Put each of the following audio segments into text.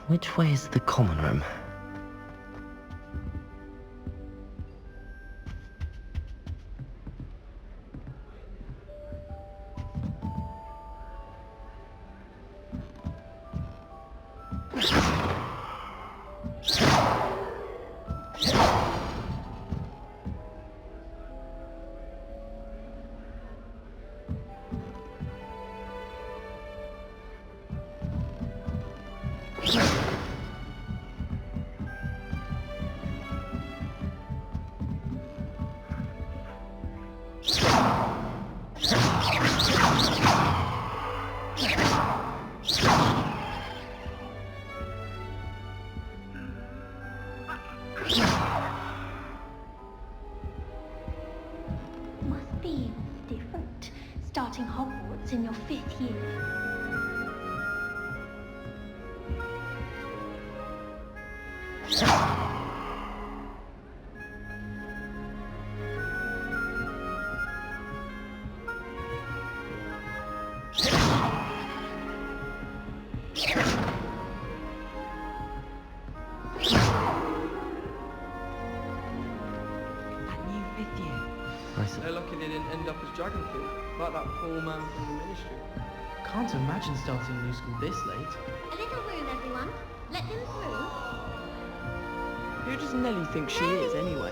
Which way is the common room? Must be different, starting Hogwarts in your 5th year. They're lucky they didn't end up as dragon food, like that poor man from the ministry. Can't imagine starting new school this late. A little room, everyone. Let them through. Who does Nellie think she is, anyway?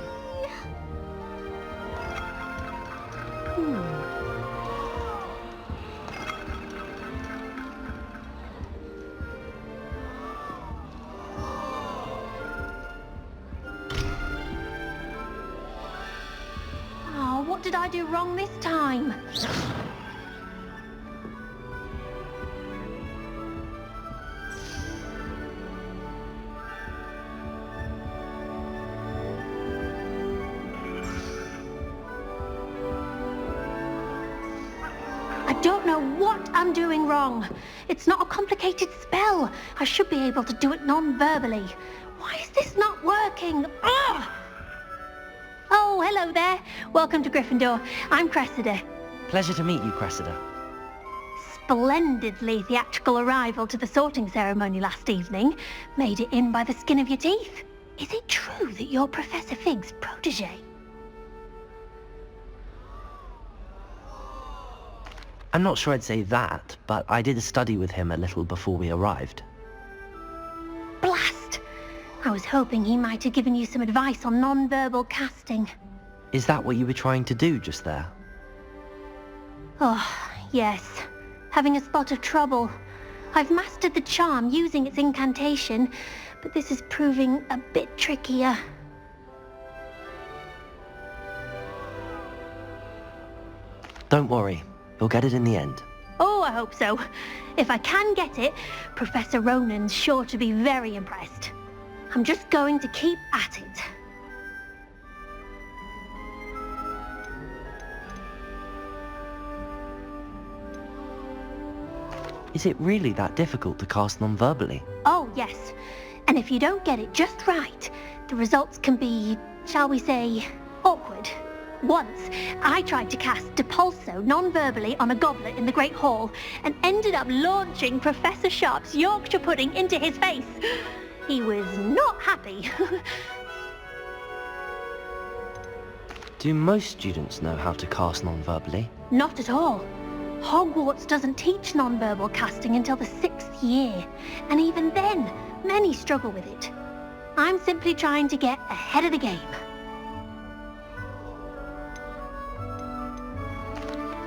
Oh, what did I do wrong this time? I don't know what I'm doing wrong. It's not a complicated spell. I should be able to do it non-verbally. Why is this not working? Ugh! Oh, hello there. Welcome to Gryffindor. I'm Cressida. Pleasure to meet you, Cressida. Splendidly theatrical arrival to the sorting ceremony last evening. Made it in by the skin of your teeth. Is it true that you're Professor Fig's protege? I'm not sure I'd say that, but I did study with him a little before we arrived. Blast! I was hoping he might have given you some advice on non-verbal casting. Is that what you were trying to do just there? Oh, yes. Having a spot of trouble. I've mastered the charm using its incantation, but this is proving a bit trickier. Don't worry, you'll get it in the end. Oh, I hope so. If I can get it, Professor Ronan's sure to be very impressed. I'm just going to keep at it. Is it really that difficult to cast non-verbally? Oh, yes. And if you don't get it just right, the results can be, shall we say, awkward. Once, I tried to cast Depulso non-verbally on a goblet in the Great Hall and ended up launching Professor Sharp's Yorkshire pudding into his face. He was not happy. Do most students know how to cast non-verbally? Not at all. Hogwarts doesn't teach non-verbal casting until the 6th year, and even then, many struggle with it. I'm simply trying to get ahead of the game.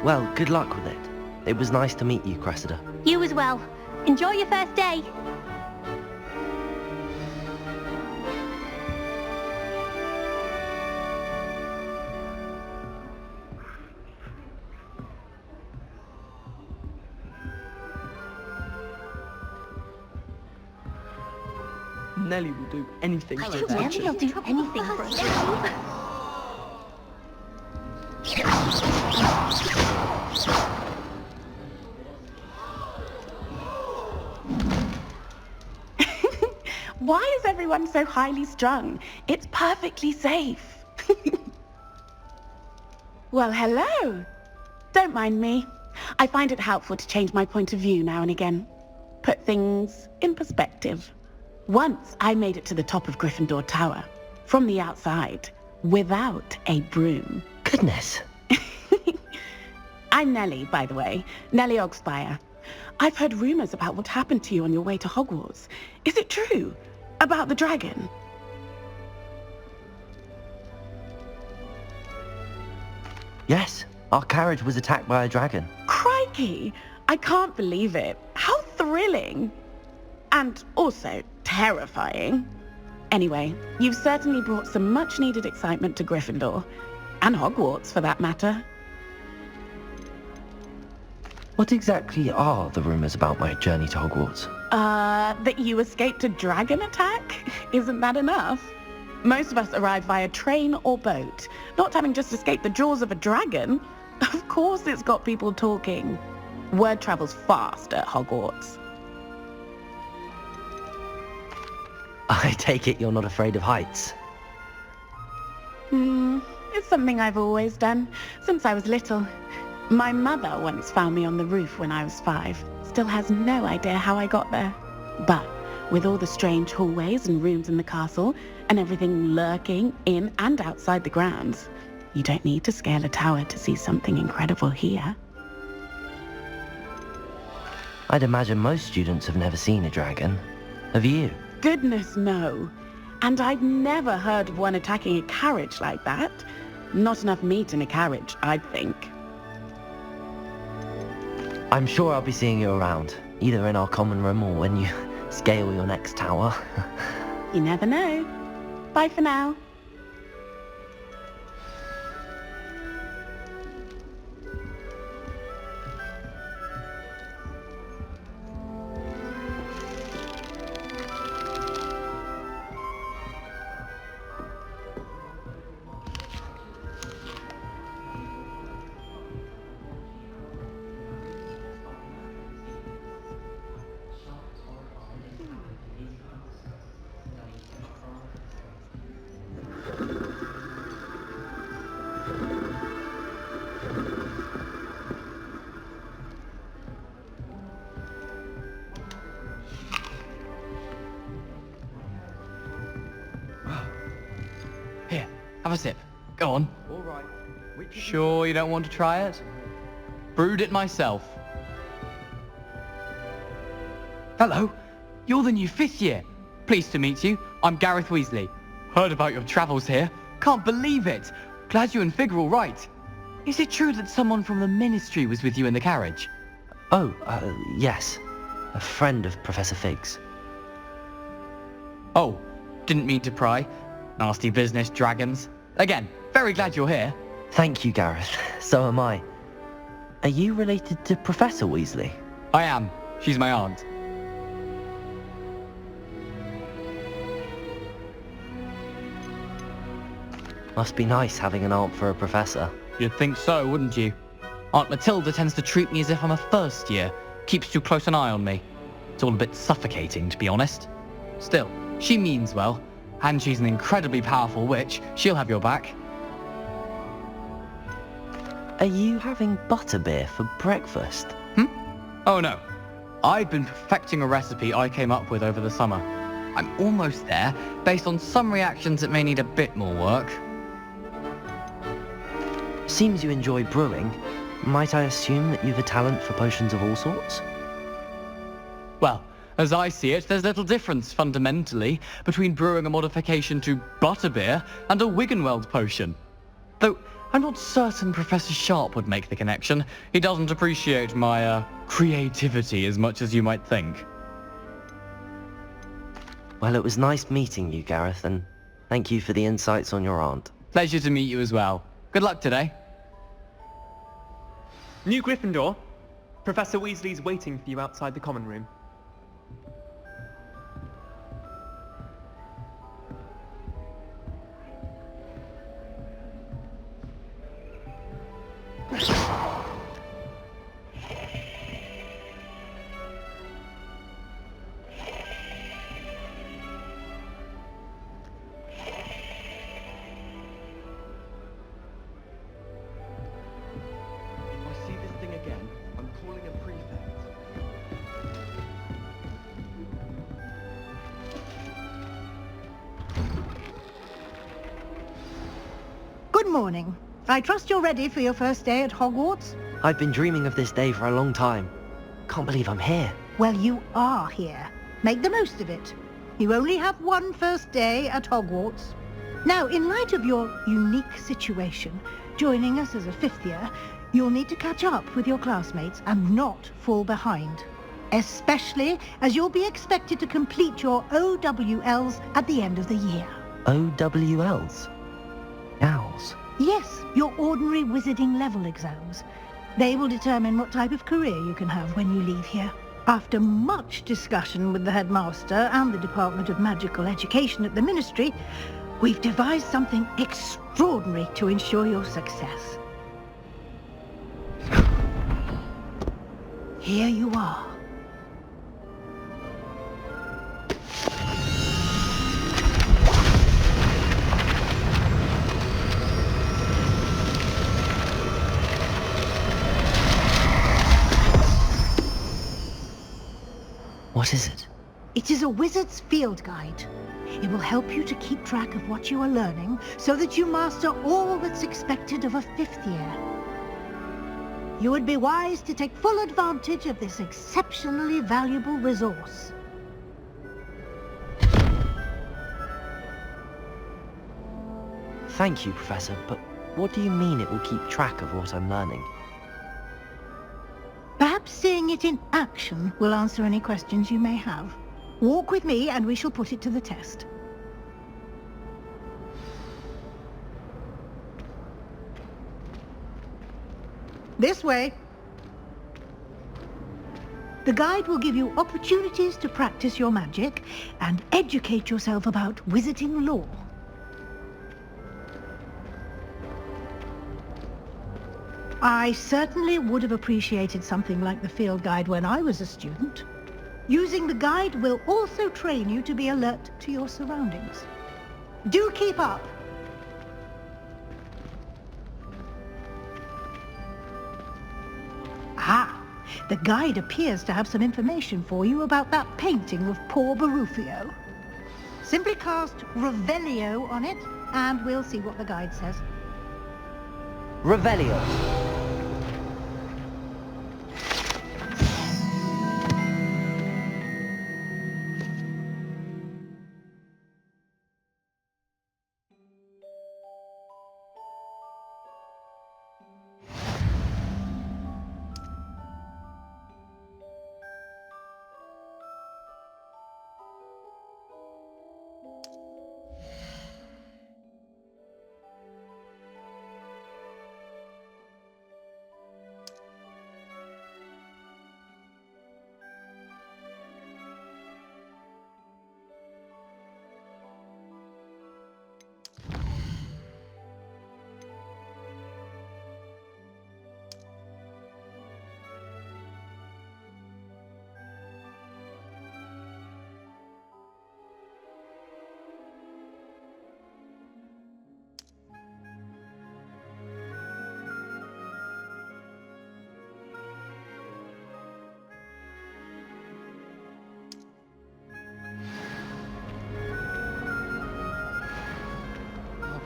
Well, good luck with it. It was nice to meet you, Cressida. You as well. Enjoy your first day. Nelly will do anything for Nelly attention. will do anything for us. Why is everyone so highly strung? It's perfectly safe. Well, hello. Don't mind me. I find it helpful to change my point of view now and again. Put things in perspective. Once I made it to the top of Gryffindor Tower, from the outside, without a broom. Goodness. I'm Nellie, by the way. Nellie Ogspire. I've heard rumors about what happened to you on your way to Hogwarts. Is it true? About the dragon? Yes, our carriage was attacked by a dragon. Crikey! I can't believe it. How thrilling! And also terrifying. Anyway, you've certainly brought some much-needed excitement to Gryffindor. And Hogwarts, for that matter. What exactly are the rumours about my journey to Hogwarts? That you escaped a dragon attack? Isn't that enough? Most of us arrive via train or boat, not having just escaped the jaws of a dragon. Of course it's got people talking. Word travels fast at Hogwarts. I take it you're not afraid of heights. It's something I've always done, since I was little. My mother once found me on the roof when I was 5. Still has no idea how I got there. But with all the strange hallways and rooms in the castle, and everything lurking in and outside the grounds, you don't need to scale a tower to see something incredible here. I'd imagine most students have never seen a dragon. Have you? Goodness, no. And I'd never heard of one attacking a carriage like that. Not enough meat in a carriage, I'd think. I'm sure I'll be seeing you around, either in our common room or when you scale your next tower. You never know. Bye for now. Here, have a sip. Go on. All right. Which Sure you don't want to try it? Brewed it myself. Hello, you're the new 5th year. Pleased to meet you. I'm Gareth Weasley. Heard about your travels here. Can't believe it. Glad you and Fig are all right. Is it true that someone from the Ministry was with you in the carriage? Oh, yes. A friend of Professor Fig's. Oh, didn't mean to pry. Nasty business, dragons. Again, very glad you're here. Thank you, Gareth. So am I. Are you related to Professor Weasley? I am. She's my aunt. Must be nice having an aunt for a professor. You'd think so, wouldn't you? Aunt Matilda tends to treat me as if I'm a first year. Keeps too close an eye on me. It's all a bit suffocating, to be honest. Still, she means well. And she's an incredibly powerful witch. She'll have your back. Are you having butterbeer for breakfast? Oh no. I've been perfecting a recipe I came up with over the summer. I'm almost there, based on some reactions that may need a bit more work. Seems you enjoy brewing. Might I assume that you've a talent for potions of all sorts? Well, as I see it, there's little difference, fundamentally, between brewing a modification to butterbeer and a Wiggenweld potion. Though, I'm not certain Professor Sharp would make the connection. He doesn't appreciate my, creativity as much as you might think. Well, it was nice meeting you, Gareth, and thank you for the insights on your aunt. Pleasure to meet you as well. Good luck today. New Gryffindor. Professor Weasley's waiting for you outside the common room. Good morning. I trust you're ready for your first day at Hogwarts? I've been dreaming of this day for a long time. Can't believe I'm here. Well, you are here. Make the most of it. You only have one first day at Hogwarts. Now, in light of your unique situation, joining us as a fifth year, you'll need to catch up with your classmates and not fall behind. Especially as you'll be expected to complete your OWLs at the end of the year. OWLs? Owls? Yes, your ordinary wizarding level exams. They will determine what type of career you can have when you leave here. After much discussion with the headmaster and the Department of Magical Education at the Ministry, we've devised something extraordinary to ensure your success. Here you are. What is it? It is a wizard's field guide. It will help you to keep track of what you are learning so that you master all that's expected of a fifth year. You would be wise to take full advantage of this exceptionally valuable resource. Thank you, Professor, but what do you mean it will keep track of what I'm learning? Perhaps seeing it in action will answer any questions you may have. Walk with me and we shall put it to the test. This way. The guide will give you opportunities to practice your magic and educate yourself about wizarding lore. I certainly would have appreciated something like the field guide when I was a student. Using the guide will also train you to be alert to your surroundings. Do keep up! Ah, the guide appears to have some information for you about that painting of poor Barufio. Simply cast Revelio on it, and we'll see what the guide says. Revelio.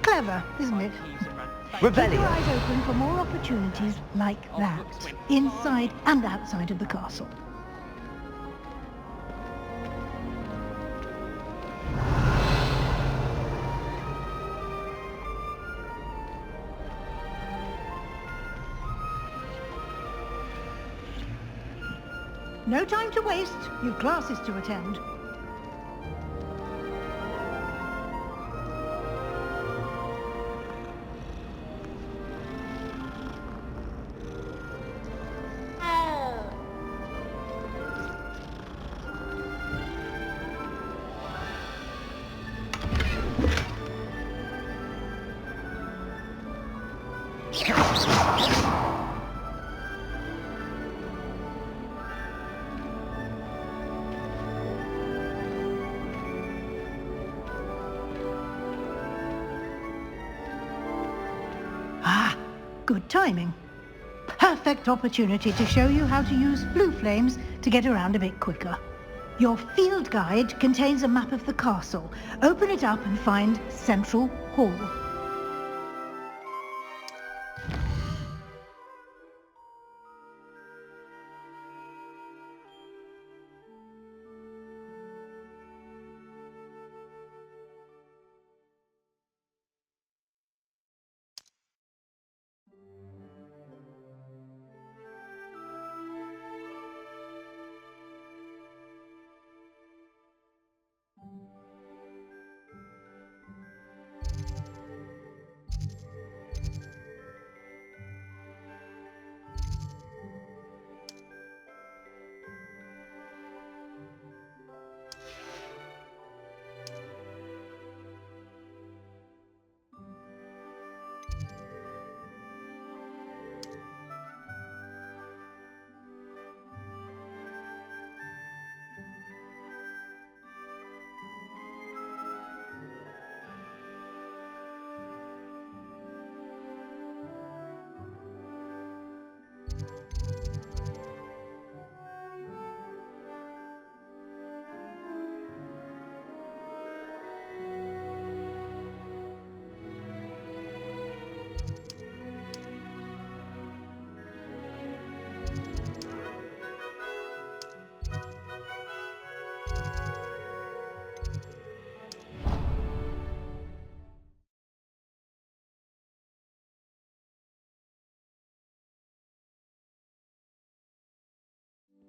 Clever, isn't it? Revelio. Keep your eyes open for more opportunities like that, inside and outside of the castle. No time to waste. You've classes to attend. Good timing. Perfect opportunity to show you how to use blue flames to get around a bit quicker. Your field guide contains a map of the castle. Open it up and find Central Hall.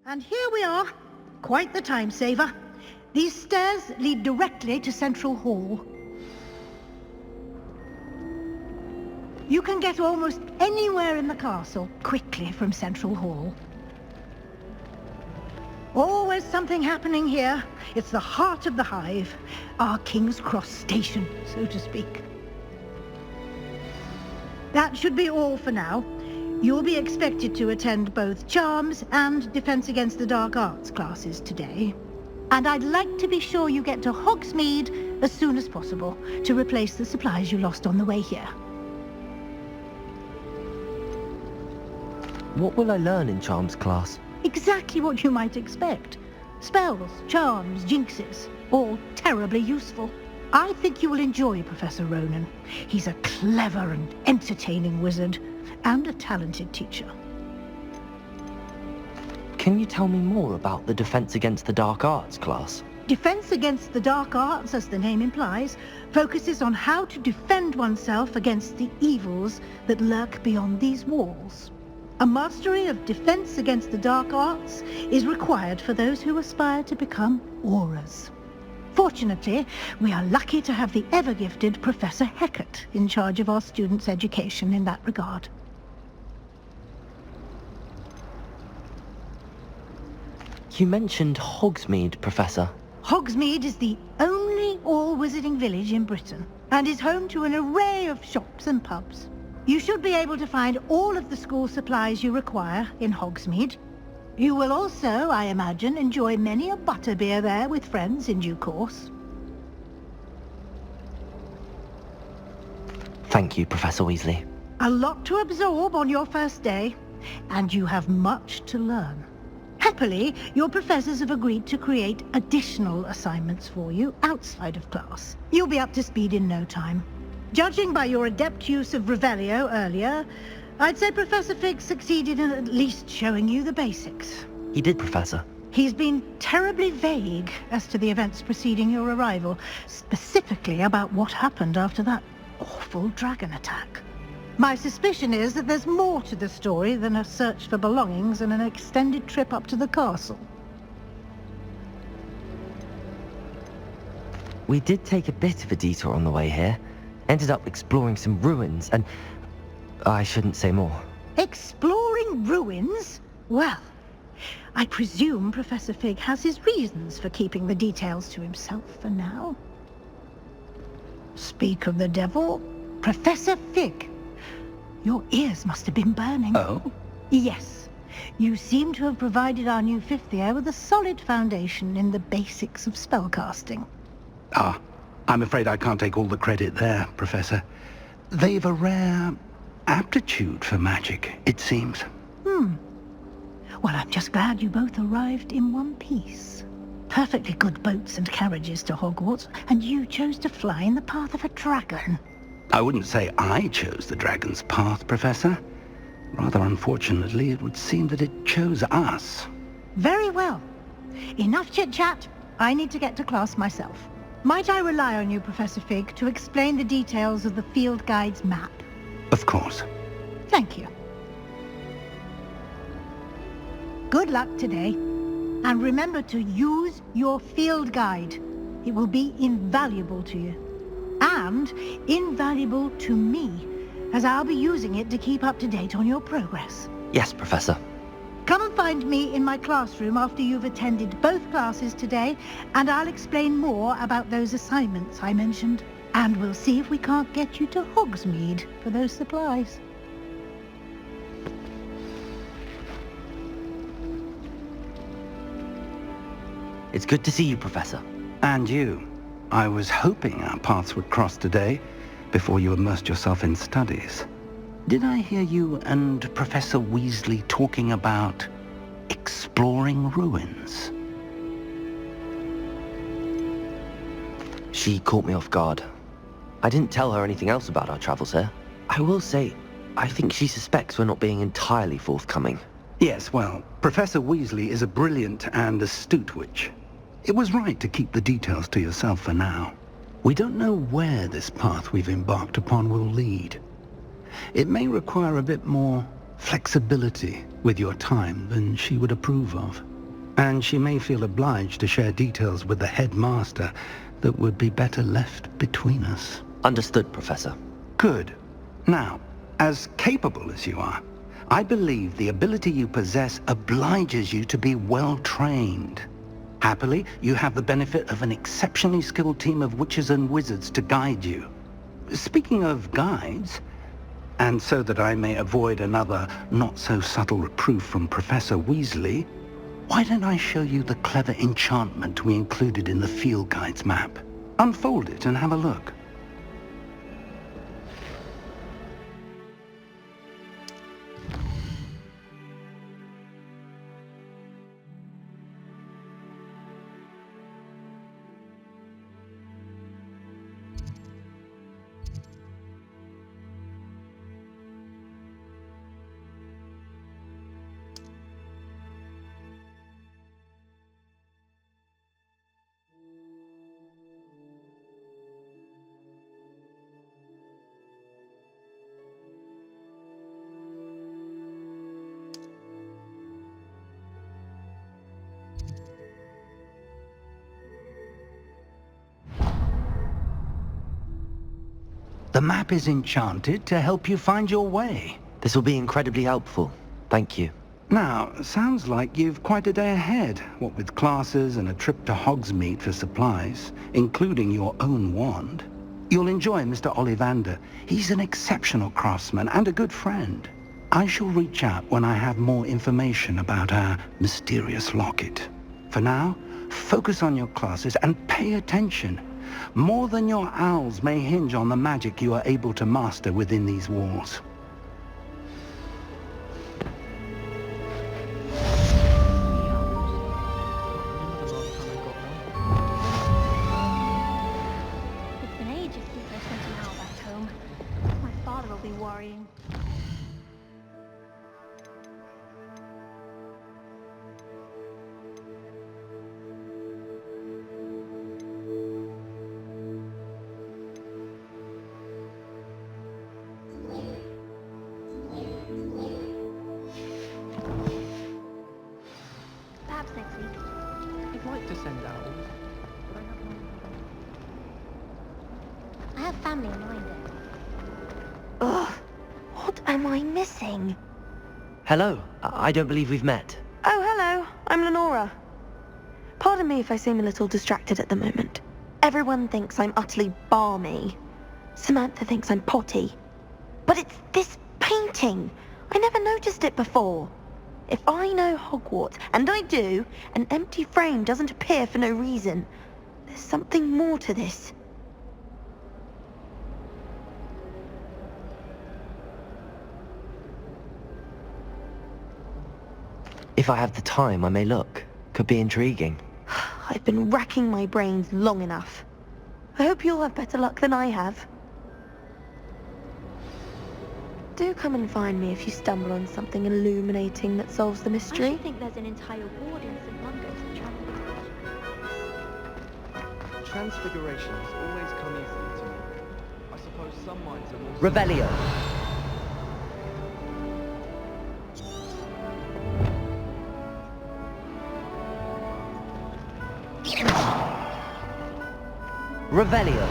And here we are. Quite the time saver. These stairs lead directly to Central Hall. You can get almost anywhere in the castle quickly from Central Hall. Always something happening here. It's the heart of the hive, our King's Cross station, so to speak. That should be all for now. You'll be expected to attend both Charms and Defense Against the Dark Arts classes today. And I'd like to be sure you get to Hogsmeade as soon as possible to replace the supplies you lost on the way here. What will I learn in Charms class? Exactly what you might expect. Spells, charms, jinxes, all terribly useful. I think you will enjoy Professor Ronan. He's a clever and entertaining wizard, and a talented teacher. Can you tell me more about the Defense Against the Dark Arts class? Defense Against the Dark Arts, as the name implies, focuses on how to defend oneself against the evils that lurk beyond these walls. A mastery of Defense Against the Dark Arts is required for those who aspire to become auras. Fortunately, we are lucky to have the ever-gifted Professor Hecat in charge of our students' education in that regard. You mentioned Hogsmeade, Professor. Hogsmeade is the only all-wizarding village in Britain, and is home to an array of shops and pubs. You should be able to find all of the school supplies you require in Hogsmeade. You will also, I imagine, enjoy many a butterbeer there with friends in due course. Thank you, Professor Weasley. A lot to absorb on your first day, and you have much to learn. Happily, your professors have agreed to create additional assignments for you outside of class. You'll be up to speed in no time. Judging by your adept use of Revelio earlier, I'd say Professor Fig succeeded in at least showing you the basics. He did, Professor. He's been terribly vague as to the events preceding your arrival, specifically about what happened after that awful dragon attack. My suspicion is that there's more to the story than a search for belongings and an extended trip up to the castle. We did take a bit of a detour on the way here. Ended up exploring some ruins, and I shouldn't say more. Exploring ruins? Well, I presume Professor Fig has his reasons for keeping the details to himself for now. Speak of the devil, Professor Fig. Your ears must have been burning. Oh? Yes. You seem to have provided our new fifth year with a solid foundation in the basics of spellcasting. Ah, I'm afraid I can't take all the credit there, Professor. They've a rare aptitude for magic, it seems. Well, I'm just glad you both arrived in one piece. Perfectly good boats and carriages to Hogwarts, and you chose to fly in the path of a dragon. I wouldn't say I chose the dragon's path, Professor. Rather unfortunately, it would seem that it chose us. Very well. Enough chit-chat. I need to get to class myself. Might I rely on you, Professor Fig, to explain the details of the field guide's map? Of course. Thank you. Good luck today. And remember to use your field guide. It will be invaluable to you. And invaluable to me, as I'll be using it to keep up to date on your progress. Yes, Professor. Come and find me in my classroom after you've attended both classes today, and I'll explain more about those assignments I mentioned. And we'll see if we can't get you to Hogsmeade for those supplies. It's good to see you, Professor. And you. I was hoping our paths would cross today, before you immersed yourself in studies. Did I hear you and Professor Weasley talking about exploring ruins? She caught me off guard. I didn't tell her anything else about our travels here. I will say, I think she suspects we're not being entirely forthcoming. Yes, well, Professor Weasley is a brilliant and astute witch. It was right to keep the details to yourself for now. We don't know where this path we've embarked upon will lead. It may require a bit more flexibility with your time than she would approve of. And she may feel obliged to share details with the headmaster that would be better left between us. Understood, Professor. Good. Now, as capable as you are, I believe the ability you possess obliges you to be well trained. Happily, you have the benefit of an exceptionally skilled team of witches and wizards to guide you. Speaking of guides, and so that I may avoid another not-so-subtle reproof from Professor Weasley, why don't I show you the clever enchantment we included in the field guide's map? Unfold it and have a look. The map is enchanted to help you find your way. This will be incredibly helpful. Thank you. Now, sounds like you've quite a day ahead, what with classes and a trip to Hogsmeade for supplies, including your own wand. You'll enjoy Mr. Ollivander. He's an exceptional craftsman and a good friend. I shall reach out when I have more information about our mysterious locket. For now, focus on your classes and pay attention. More than your owls may hinge on the magic you are able to master within these walls. It's been ages since I spent an hour back home. My father will be worrying. Perhaps next week. I'd like to send out, but I have family in mind. Ugh, what am I missing? Hello. I don't believe we've met. Oh, hello. I'm Lenora. Pardon me if I seem a little distracted at the moment. Everyone thinks I'm utterly balmy. Samantha thinks I'm potty. But it's this painting. I never noticed it before. If I know Hogwarts, and I do, an empty frame doesn't appear for no reason. There's something more to this. If I have the time, I may look. Could be intriguing. I've been racking my brains long enough. I hope you'll have better luck than I have. Do come and find me if you stumble on something illuminating that solves the I mystery. should think there's an entire ward in St. Mungo's for travel. Transfiguration has always come easily to me. I suppose some minds are more... Revelio. Revelio.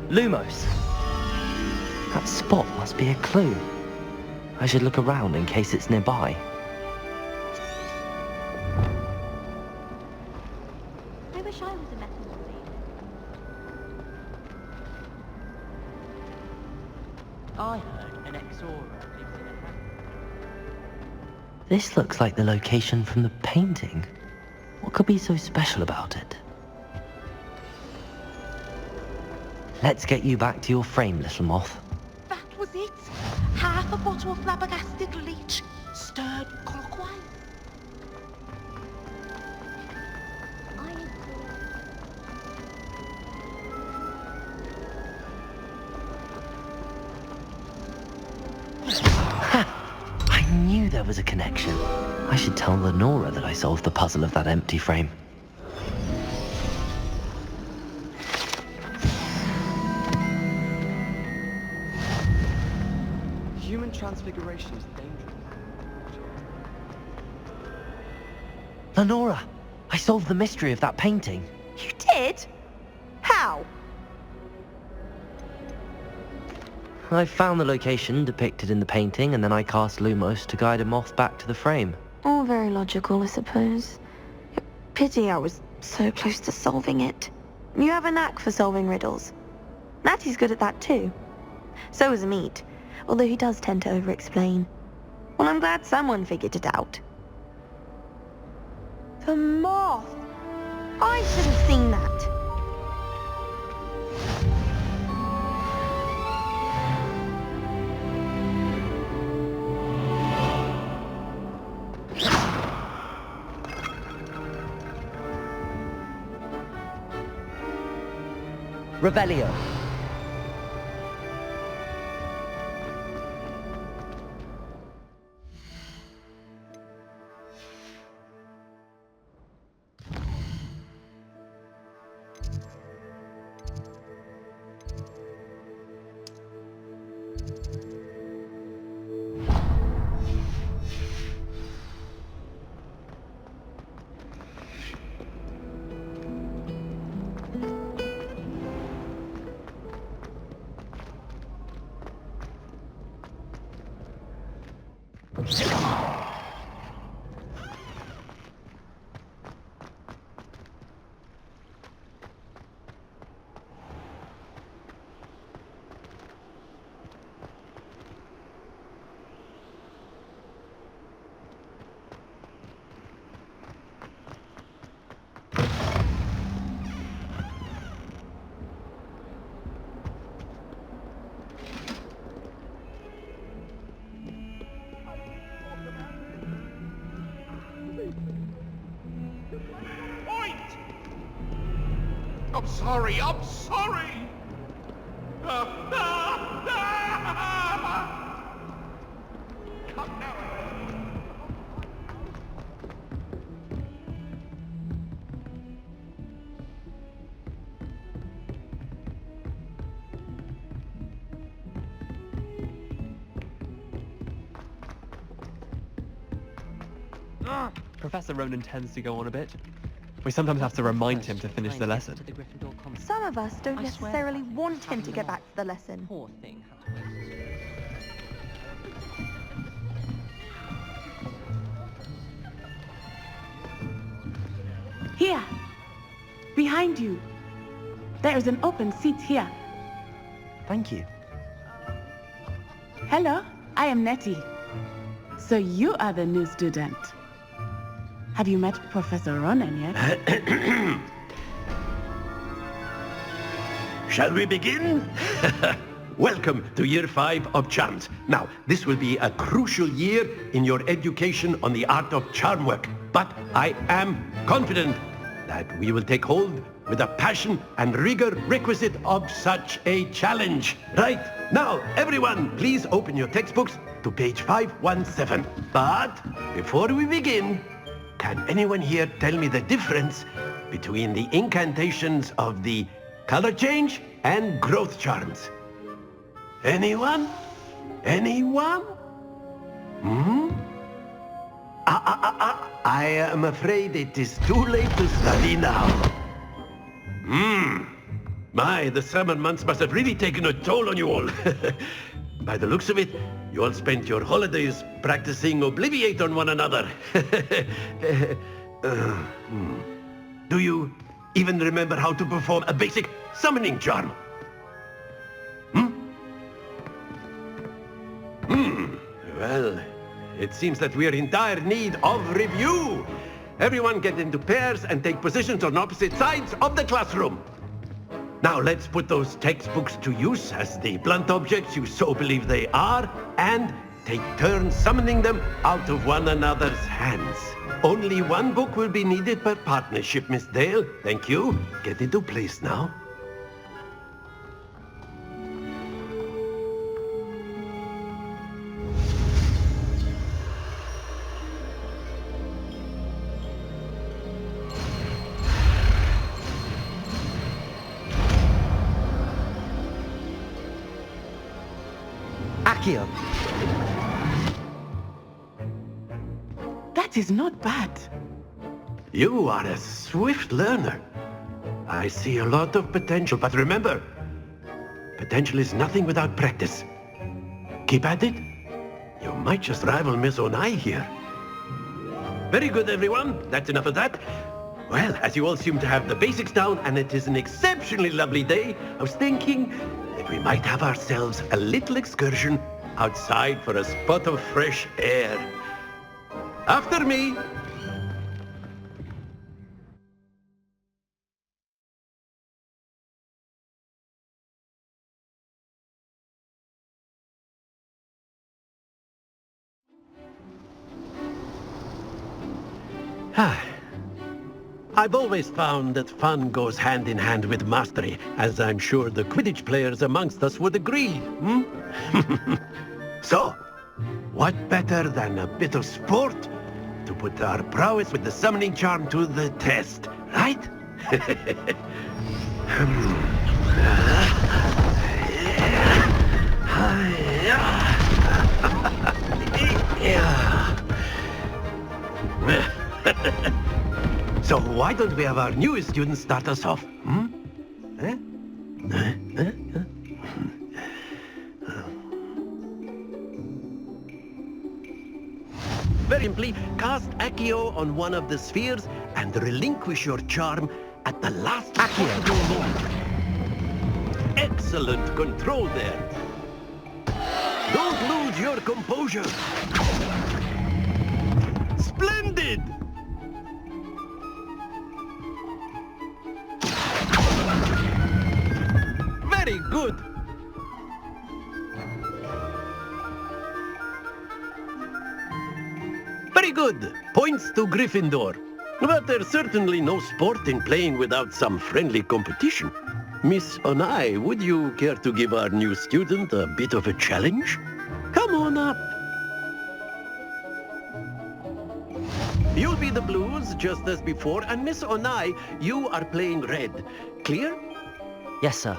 Lumos. That spot must be a clue. I should look around in case it's nearby. I wish I was a metal mermaid. I heard an Exora lives in a house. This looks like the location from the painting. What could be so special about it? Let's get you back to your frame, little moth. That was it. Half a bottle of flabbergasted leech, stirred clockwise. I Ha! I knew there was a connection. I should tell Lenora that I solved the puzzle of that empty frame. transfiguration is dangerous. Lenora, I solved the mystery of that painting. You did? How? I found the location depicted in the painting, and then I cast Lumos to guide a moth back to the frame. All very logical, I suppose. Pity I was so close to solving it. You have a knack for solving riddles. Natty's good at that too. So is Amit, although he does tend to over-explain. Well, I'm glad someone figured it out. The moth! I should have seen that. Revelio. I'm sorry, I'm sorry! Come now. Professor Ronan tends to go on a bit. We sometimes have to remind him to finish the lesson. Some of us don't necessarily want him to get back to the lesson. Poor thing had to wait. Here! Behind you! There is an open seat here. Thank you. Hello, I am Nettie. So you are the new student. Have you met Professor Ronan yet? Shall we begin? Welcome to Year 5 of Charms. Now, this will be a crucial year in your education on the art of charm work. But I am confident that we will take hold with the passion and rigor requisite of such a challenge. Right, now, everyone, please open your textbooks to page 517. But before we begin, can anyone here tell me the difference between the incantations of the color change and growth charms? Anyone? Anyone? I am afraid it is too late to study now. My, the summer months must have really taken a toll on you all. By the looks of it, you all spent your holidays practicing Obliviate on one another. Do you even remember how to perform a basic summoning charm? Well, it seems that we are in dire need of review. Everyone get into pairs and take positions on opposite sides of the classroom. Now let's put those textbooks to use as the blunt objects you so believe they are, and take turns summoning them out of one another's hands. Only one book will be needed per partnership, Miss Dale. Thank you. Get into place now. Accio. That is not bad. You are a swift learner. I see a lot of potential, but remember, potential is nothing without practice. Keep at it. You might just rival Miss Onai here. Very good, everyone. That's enough of that. Well, as you all seem to have the basics down, and it is an exceptionally lovely day, I was thinking that we might have ourselves a little excursion outside for a spot of fresh air. After me. I've always found that fun goes hand in hand with mastery, as I'm sure the Quidditch players amongst us would agree, hmm? So, what better than a bit of sport to put our prowess with the summoning charm to the test, right? So why don't we have our newest student start us off? Very simply, cast Accio on one of the spheres and relinquish your charm at the last possible moment. Excellent control there. Don't lose your composure. Splendid! Very good. Very good. Points to Gryffindor. But there's certainly no sport in playing without some friendly competition. Miss Onai, would you care to give our new student a bit of a challenge? Come on up. You'll be the blues, just as before, and Miss Onai, you are playing red. Clear? Yes, sir.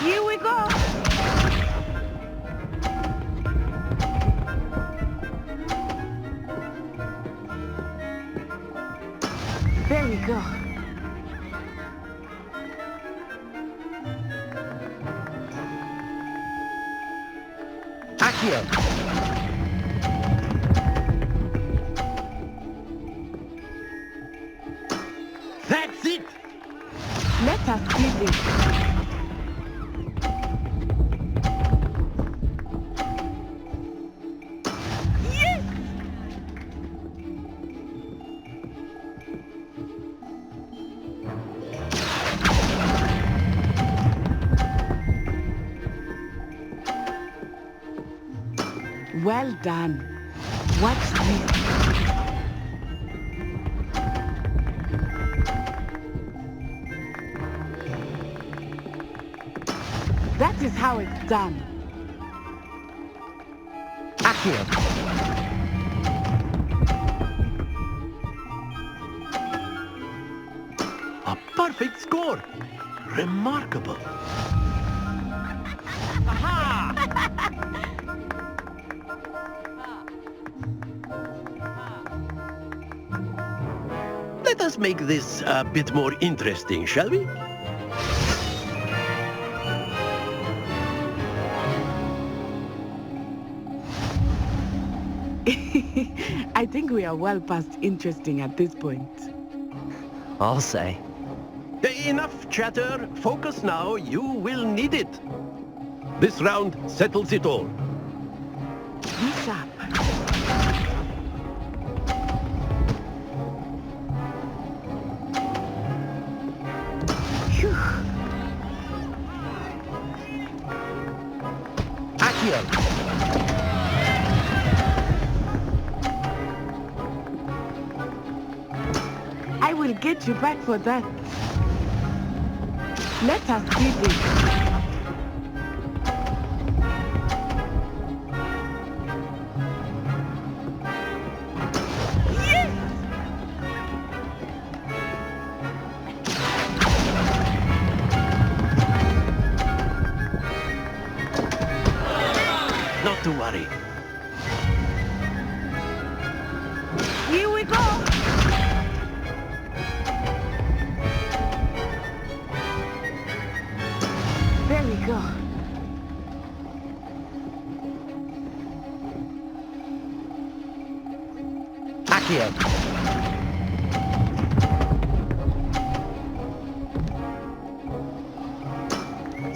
Here we go. There we go. Accio! That's it! Let us do this. Yes! Well done. Watch this. That is how it's done. Accio! A perfect score. Remarkable. Let us make this a bit more interesting, shall we? I think we are well past interesting at this point. I'll say. Enough chatter. Focus now. You will need it. This round settles it all. Be sharp. Phew. Accio! I will get you back for that. Let us do this. Yes! Not to worry. Here we go! There we go. Accio!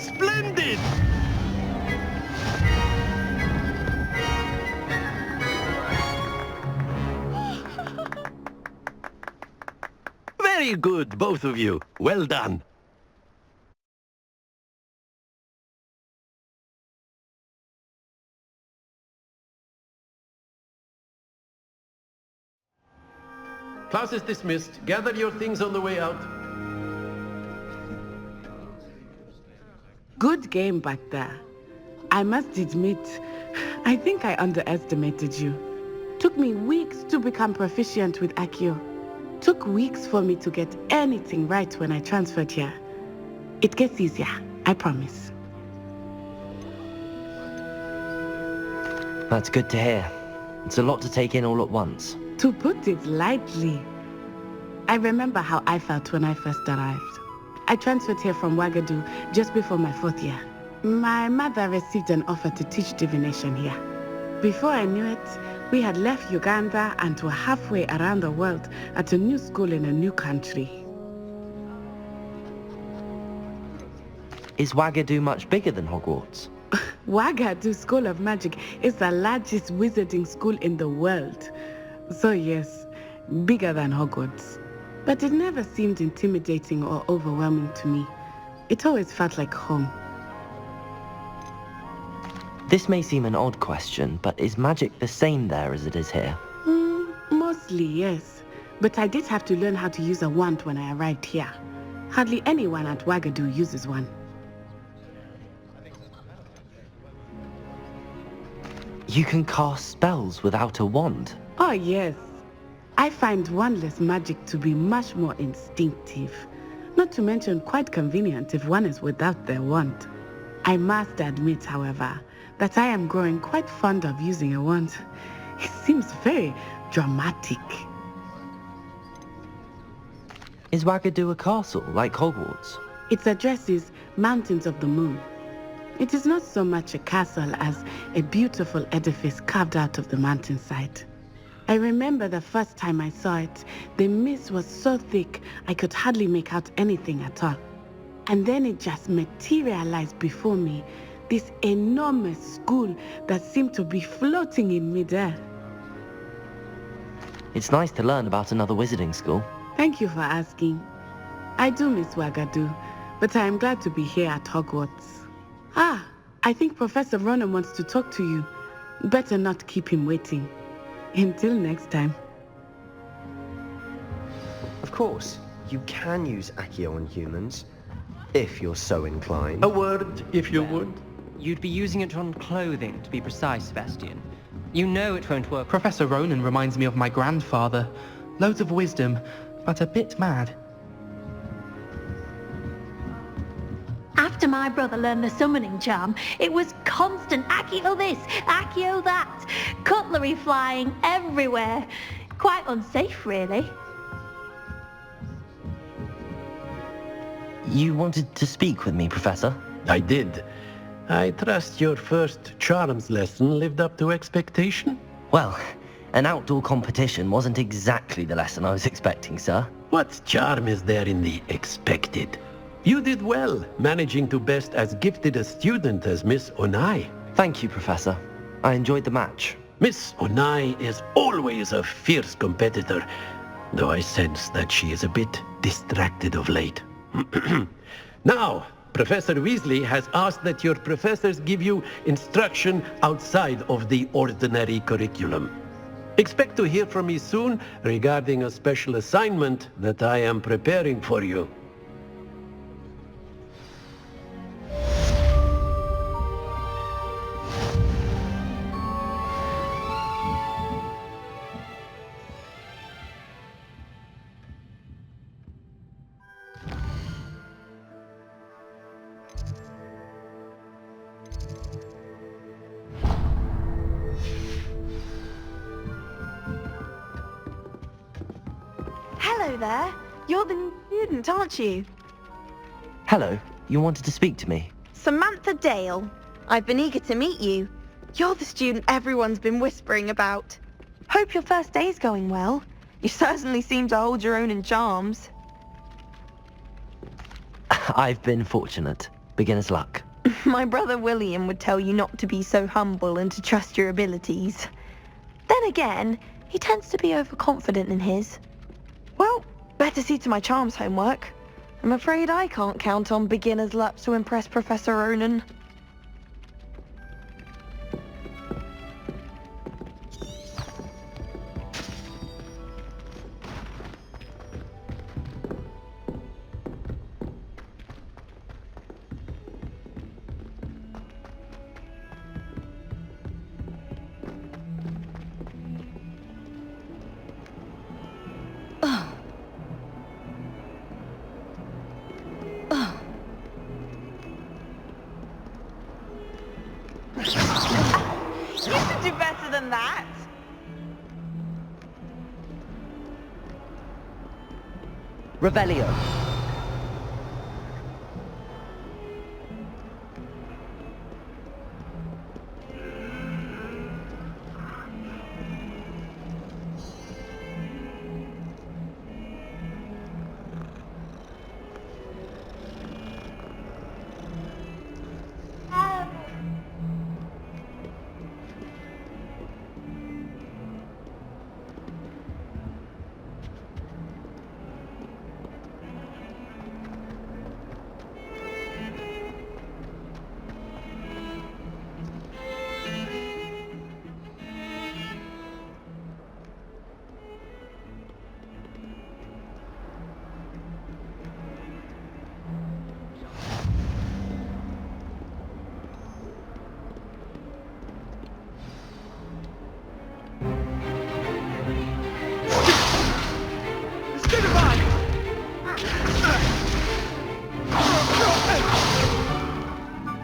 Splendid! Very good, both of you. Well done. Class is dismissed. Gather your things on the way out. Good game back there. I must admit, I think I underestimated you. Took me weeks to become proficient with Accio. Took weeks for me to get anything right when I transferred here. It gets easier, I promise. That's good to hear. It's a lot to take in all at once. To put it lightly, I remember how I felt when I first arrived. I transferred here from Ouagadougou just before my 4th year. My mother received an offer to teach divination here. Before I knew it, we had left Uganda and were halfway around the world at a new school in a new country. Is Ouagadougou much bigger than Hogwarts? Ouagadougou School of Magic is the largest wizarding school in the world. So yes, bigger than Hogwarts. But it never seemed intimidating or overwhelming to me. It always felt like home. This may seem an odd question, but is magic the same there as it is here? Mostly, yes. But I did have to learn how to use a wand when I arrived here. Hardly anyone at Ouagadougou uses one. You can cast spells without a wand? Oh, yes. I find wandless magic to be much more instinctive. Not to mention quite convenient if one is without their wand. I must admit, however, that I am growing quite fond of using a wand. It seems very dramatic. Is Ouagadougou a castle, like Hogwarts? Its address is Mountains of the Moon. It is not so much a castle as a beautiful edifice carved out of the mountainside. I remember the first time I saw it, the mist was so thick I could hardly make out anything at all. And then it just materialized before me, this enormous school that seemed to be floating in midair. It's nice to learn about another wizarding school. Thank you for asking. I do miss Ouagadougou, but I am glad to be here at Hogwarts. Ah, I think Professor Ronan wants to talk to you. Better not keep him waiting. Until next time. Of course, you can use Accio on humans, if you're so inclined. A word, if you would. You'd be using it on clothing, to be precise, Sebastian. You know it won't work. Professor Ronan reminds me of my grandfather. Loads of wisdom, but a bit mad. After my brother learned the summoning charm, it was constant Accio this, Accio that, cutlery flying everywhere. Quite unsafe, really. You wanted to speak with me, Professor? I did. I trust your first charms lesson lived up to expectation? Well, an outdoor competition wasn't exactly the lesson I was expecting, sir. What charm is there in the expected? You did well, managing to best as gifted a student as Miss Onai. Thank you, Professor. I enjoyed the match. Miss Onai is always a fierce competitor, though I sense that she is a bit distracted of late. Now, Professor Weasley has asked that your professors give you instruction outside of the ordinary curriculum. Expect to hear from me soon regarding a special assignment that I am preparing for you. Hello there. You're the new student, aren't you? Hello, you wanted to speak to me? Samantha Dale. I've been eager to meet you. You're the student everyone's been whispering about. Hope your first day's going well. You certainly seem to hold your own in charms. I've been fortunate. Beginner's luck. My brother William would tell you not to be so humble and to trust your abilities. Then again, he tends to be overconfident in his. Well, better see to my charms homework. I'm afraid I can't count on beginner's luck to impress Professor Ronan. You can do better than that. Revelio.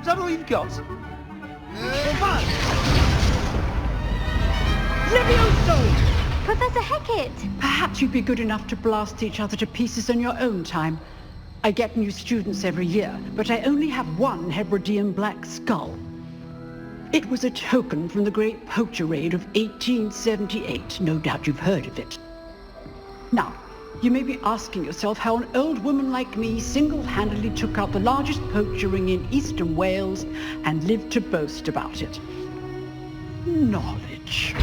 Is that all you've got? Levioso! Professor Hecat! Perhaps you'd be good enough to blast each other to pieces on your own time. I get new students every year, but I only have one Hebridean black skull. It was a token from the Great Poacher Raid of 1878. No doubt you've heard of it. Now, you may be asking yourself how an old woman like me single-handedly took out the largest poacher ring in eastern Wales and lived to boast about it. Knowledge.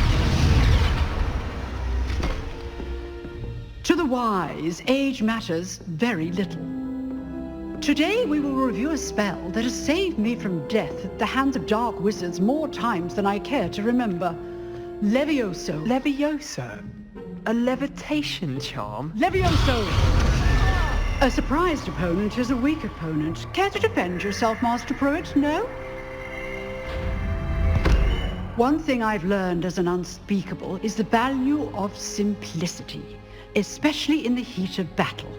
To the wise, age matters very little. Today we will review a spell that has saved me from death at the hands of dark wizards more times than I care to remember. Levioso. Levioso? A levitation charm? Levioso! A surprised opponent is a weak opponent. Care to defend yourself, Master Pruitt? No? One thing I've learned as an unspeakable is the value of simplicity, especially in the heat of battle.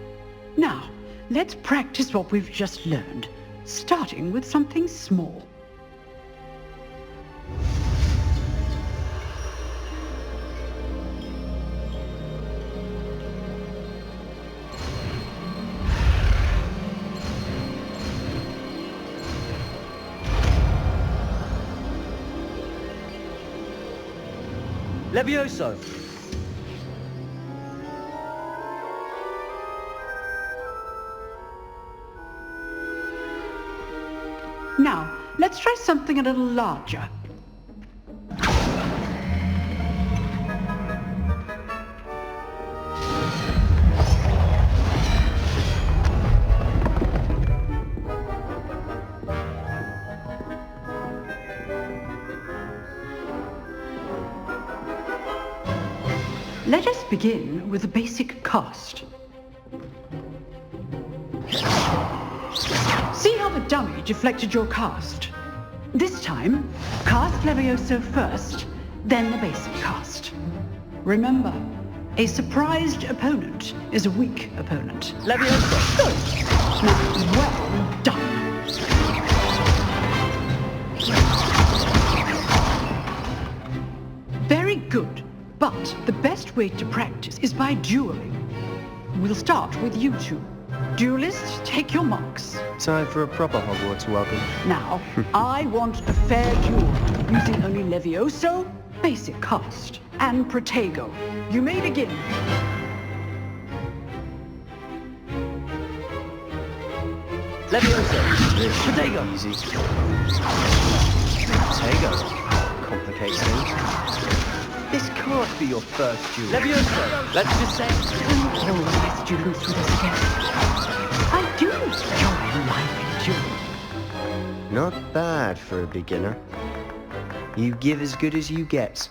Now, let's practice what we've just learned, starting with something small. Levioso. Now, let's try something a little larger. Let us begin with a basic cast. See how the dummy deflected your cast? This time, cast Levioso first, then the basic cast. Remember, a surprised opponent is a weak opponent. Levioso. Good. Now, well done. Very good. But the best way to practice is by dueling. we'll start with you two. Duelists, take your marks. Time for a proper Hogwarts welcome. Now, I want a fair duel, using only Levioso, basic cast, and Protego. You may begin. Levioso! Protego! Easy. Protego. Complicates things. This can't be your first duel. Levioso! Let's just say... Don't kill my students with this again. I do enjoy lively dueling. Not bad for a beginner. You give as good as you get.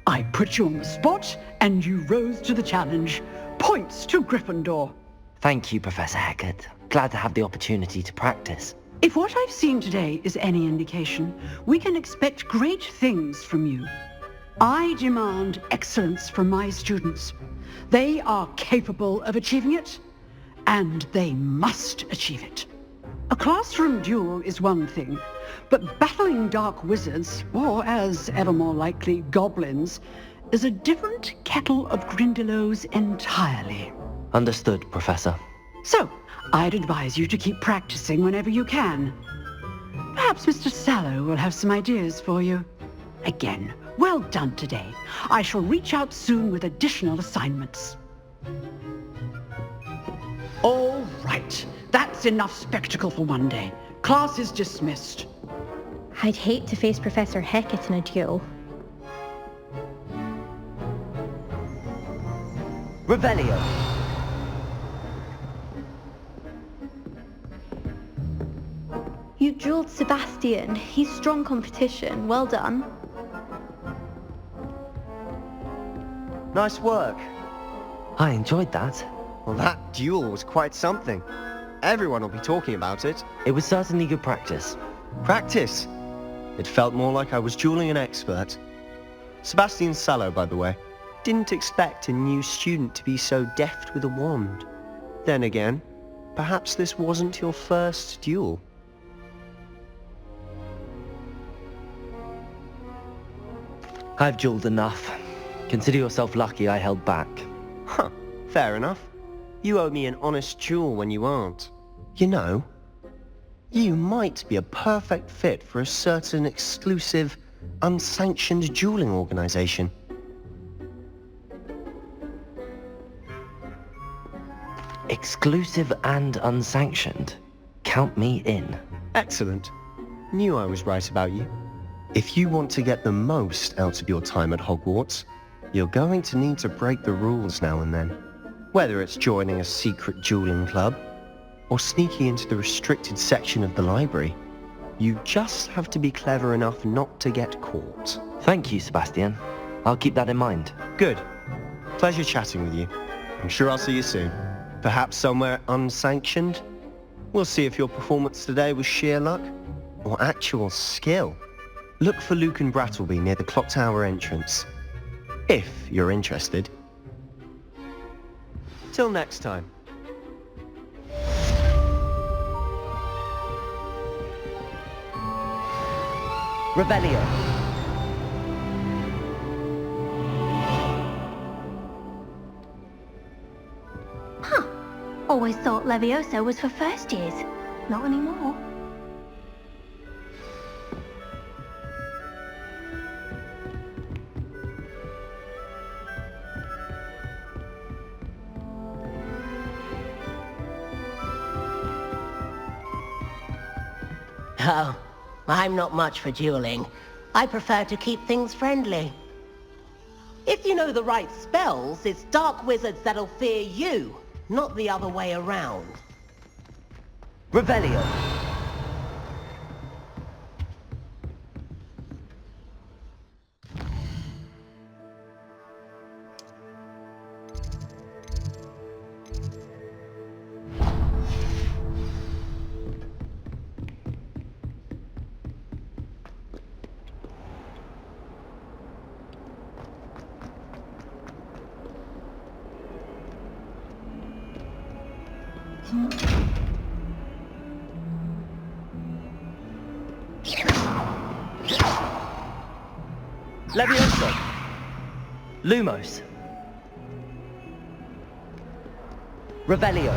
I put you on the spot, and you rose to the challenge. Points to Gryffindor. Thank you, Professor Hecat. Glad to have the opportunity to practice. If what I've seen today is any indication, we can expect great things from you. I demand excellence from my students. They are capable of achieving it, and they must achieve it. A classroom duel is one thing, but battling dark wizards, or as ever more likely, goblins, is a different kettle of Grindylows entirely. Understood, Professor. So, I'd advise you to keep practicing whenever you can. Perhaps Mr. Sallow will have some ideas for you. Again, well done today. I shall reach out soon with additional assignments. All right. That's enough spectacle for one day. Class is dismissed. I'd hate to face Professor Hecat in a duel. Revelio. You dueled Sebastian. He's strong competition. Well done. Nice work. I enjoyed that. Well, that duel was quite something. Everyone will be talking about it. It was certainly good practice. Practice? It felt more like I was dueling an expert. Sebastian Sallow, by the way. Didn't expect a new student to be so deft with a wand. Then again, perhaps this wasn't your first duel. I've dueled enough. Consider yourself lucky I held back. Huh, fair enough. You owe me an honest duel when you aren't. You know, you might be a perfect fit for a certain exclusive, unsanctioned dueling organization. Exclusive and unsanctioned? Count me in. Excellent. Knew I was right about you. If you want to get the most out of your time at Hogwarts, you're going to need to break the rules now and then. Whether it's joining a secret dueling club, or sneaking into the restricted section of the library, you just have to be clever enough not to get caught. Thank you, Sebastian. I'll keep that in mind. Good. Pleasure chatting with you. I'm sure I'll see you soon. Perhaps somewhere unsanctioned? We'll see if your performance today was sheer luck, or actual skill. Look for Luke and Brattleby near the clock tower entrance. If you're interested. Till next time. Revelio. Huh. Always thought Levioso was for first years. Not anymore. Oh, I'm not much for dueling. I prefer to keep things friendly. If you know the right spells, it's dark wizards that'll fear you, not the other way around. Revelio. Levioso! Lumos! Revelio!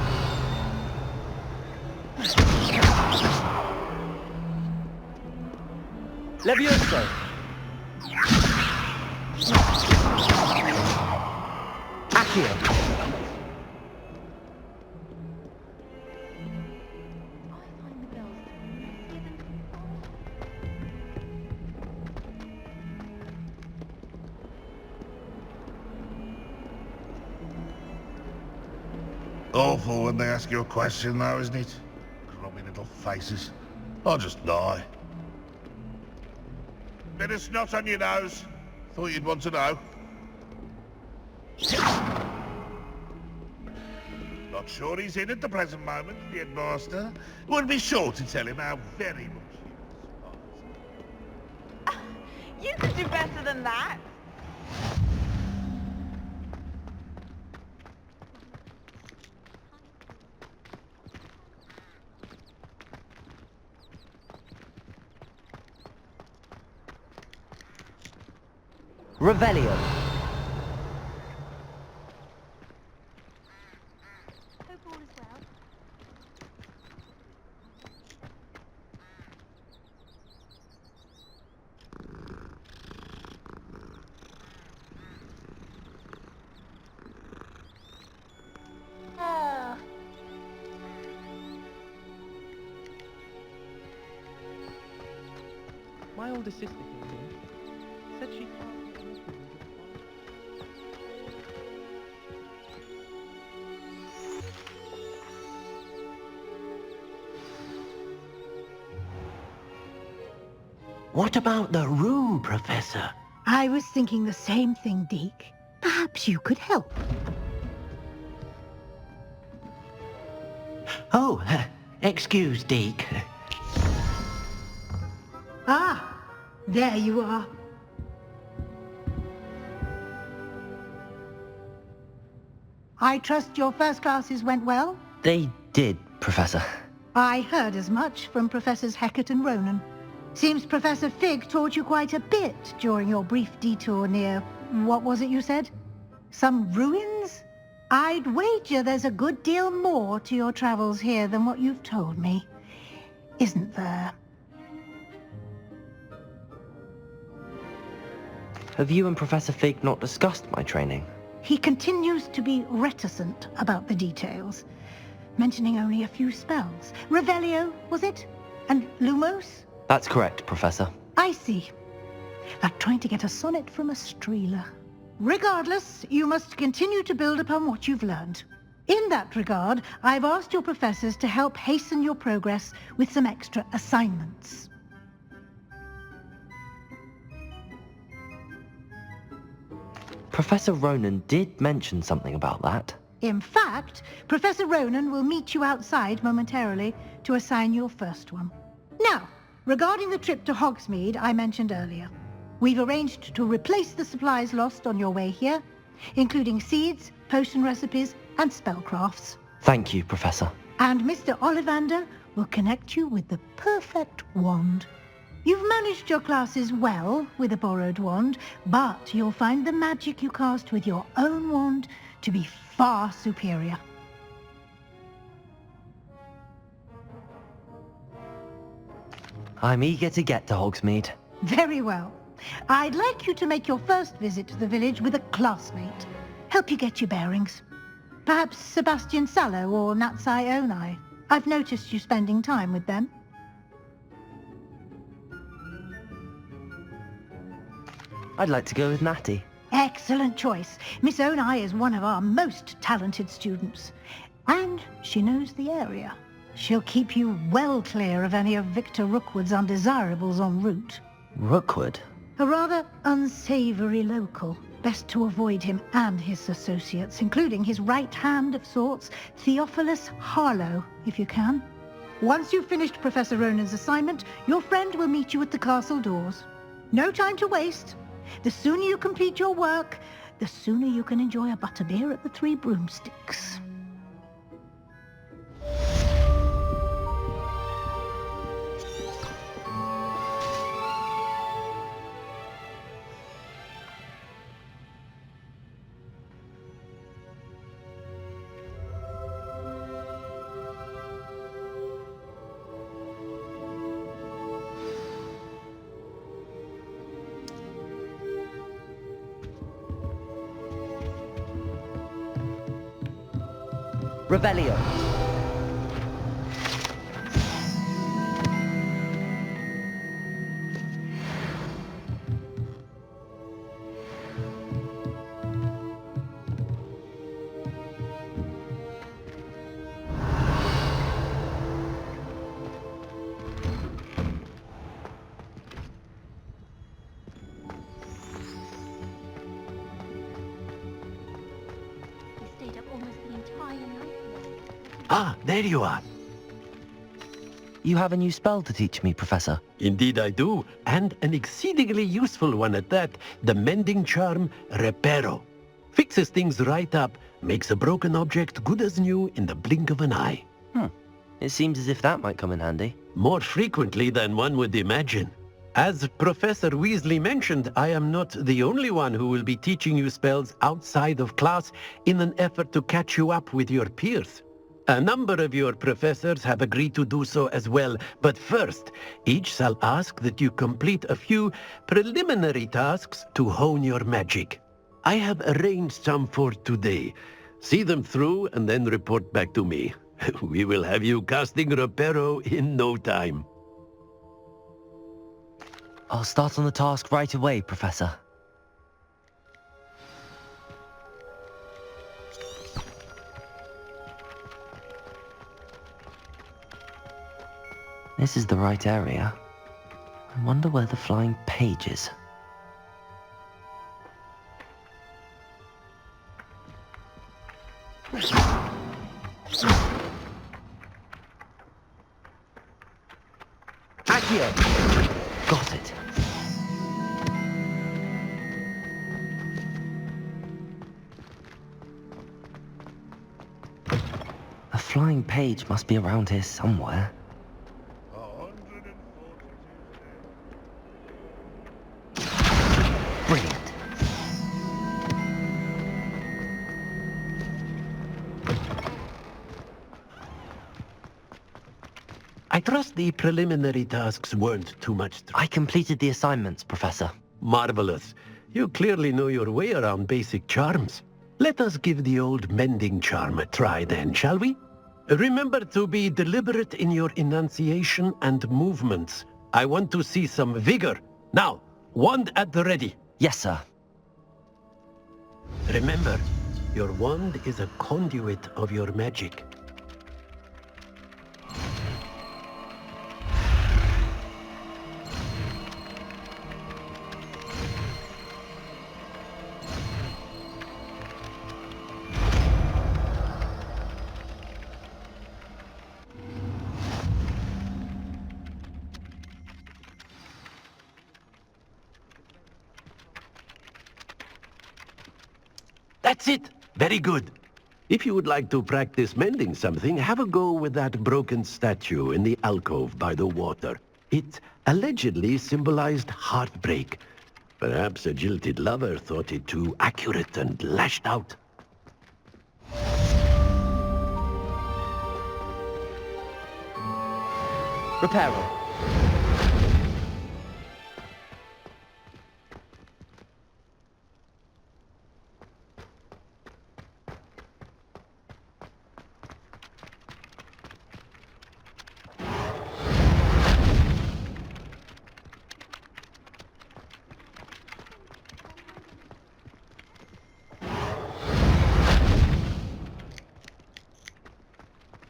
Levioso! Accio! Awful when they ask you a question, though, isn't it? Grubby little faces. I'll just lie. Bit of snot on your nose. Thought you'd want to know. Not sure he's in at the present moment, the headmaster. Would be sure to tell him how very much You could do better than that. Revelio! My older sister came here. Said she can't. What about the room, Professor? I was thinking the same thing, Deke. Perhaps you could help. Oh, excuse, Deke. Ah, there you are. I trust your first classes went well? They did, Professor. I heard as much from Professors Hecat and Ronan. Seems Professor Fig taught you quite a bit during your brief detour near... what was it you said? Some ruins? I'd wager there's a good deal more to your travels here than what you've told me. Isn't there? Have you and Professor Fig not discussed my training? He continues to be reticent about the details, mentioning only a few spells. Revelio, was it? And Lumos? That's correct, Professor. I see. Like trying to get a sonnet from a streeler. Regardless, you must continue to build upon what you've learned. In that regard, I've asked your professors to help hasten your progress with some extra assignments. Professor Ronan did mention something about that. In fact, Professor Ronan will meet you outside momentarily to assign your first one. Now, regarding the trip to Hogsmeade I mentioned earlier, we've arranged to replace the supplies lost on your way here, including seeds, potion recipes, and spellcrafts. Thank you, Professor. And Mr. Ollivander will connect you with the perfect wand. You've managed your classes well with a borrowed wand, but you'll find the magic you cast with your own wand to be far superior. I'm eager to get to Hogsmeade. Very well. I'd like you to make your first visit to the village with a classmate. Help you get your bearings. Perhaps Sebastian Sallow or Natsai Onai. I've noticed you spending time with them. I'd like to go with Natty. Excellent choice. Miss Onai is one of our most talented students. And she knows the area. She'll keep you well clear of any of Victor Rookwood's undesirables en route. Rookwood? A rather unsavory local. Best to avoid him and his associates, including his right hand of sorts, Theophilus Harlow, if you can. Once you've finished Professor Ronan's assignment, your friend will meet you at the castle doors. No time to waste. The sooner you complete your work, the sooner you can enjoy a butterbeer at the Three Broomsticks. Revelio. We stayed up almost the entire night. Ah, there you are. You have a new spell to teach me, Professor. Indeed I do, and an exceedingly useful one at that. The mending charm, Reparo. Fixes things right up, makes a broken object good as new in the blink of an eye. It seems as if that might come in handy. More frequently than one would imagine. As Professor Weasley mentioned, I am not the only one who will be teaching you spells outside of class in an effort to catch you up with your peers. A number of your professors have agreed to do so as well, but first, each shall ask that you complete a few preliminary tasks to hone your magic. I have arranged some for today. See them through and then report back to me. We will have you casting Reparo in no time. I'll start on the task right away, Professor. This is the right area. I wonder where the flying page is. Accio! Got it. A flying page must be around here somewhere. Brilliant. I trust the preliminary tasks weren't too much I completed the assignments, Professor. Marvelous. You clearly know your way around basic charms. Let us give the old mending charm a try then, shall we? Remember to be deliberate in your enunciation and movements. I want to see some vigor. Now, wand at the ready. Yes, sir. Remember, your wand is a conduit of your magic. That's it! Very good. If you would like to practice mending something, have a go with that broken statue in the alcove by the water. It allegedly symbolized heartbreak. Perhaps a jilted lover thought it too accurate and lashed out. Reparo.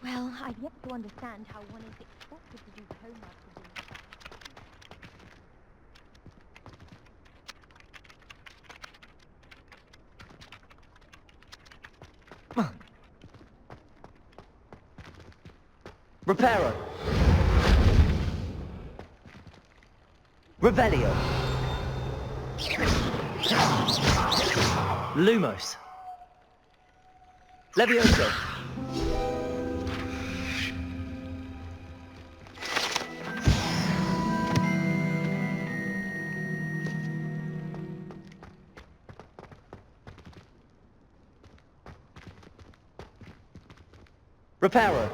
Well, I've yet to understand how one is expected to do homework for dinner. Reparo. Revelio. Lumos. Levioso. Reparo.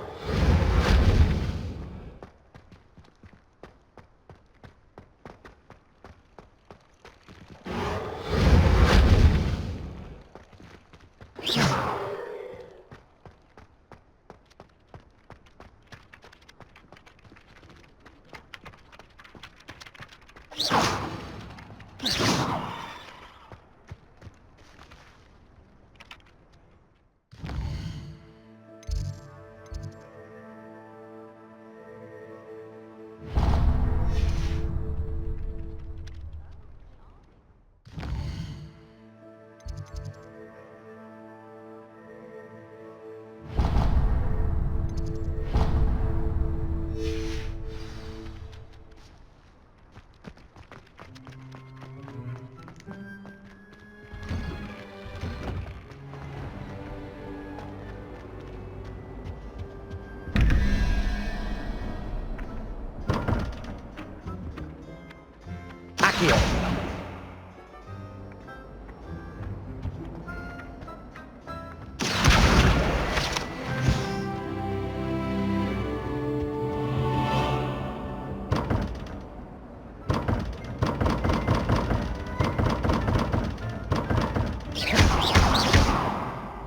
Accio.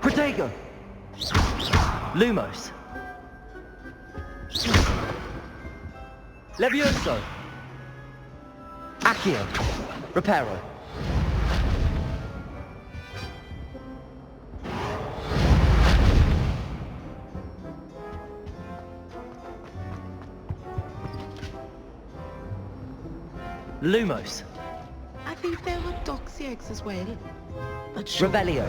Protego. Lumos. Levioso. Accio. Reparo. Lumos. I think there were doxy eggs as well. But Revelio.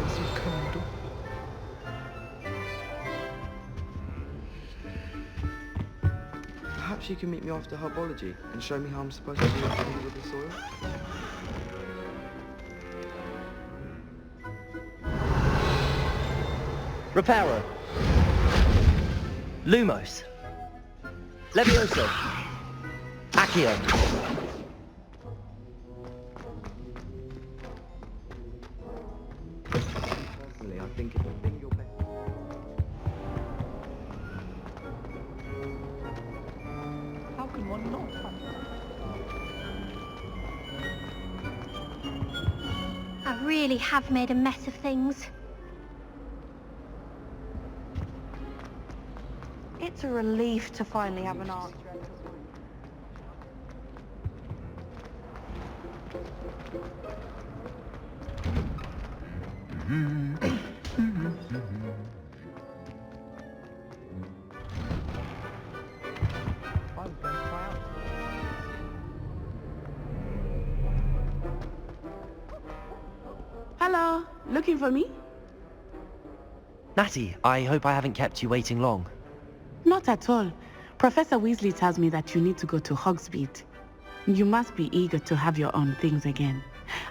Perhaps you can meet me after herbology and show me how I'm supposed to do it with the soil. Reparo. Lumos. Levioso. Accio. Personally, I think it'll be your best. How can one not? I really have made a mess of things. It's a relief to finally have an answer. Hello, looking for me? Natty, I hope I haven't kept you waiting long. Not at all. Professor Weasley tells me that you need to go to Hogsmeade. You must be eager to have your own things again.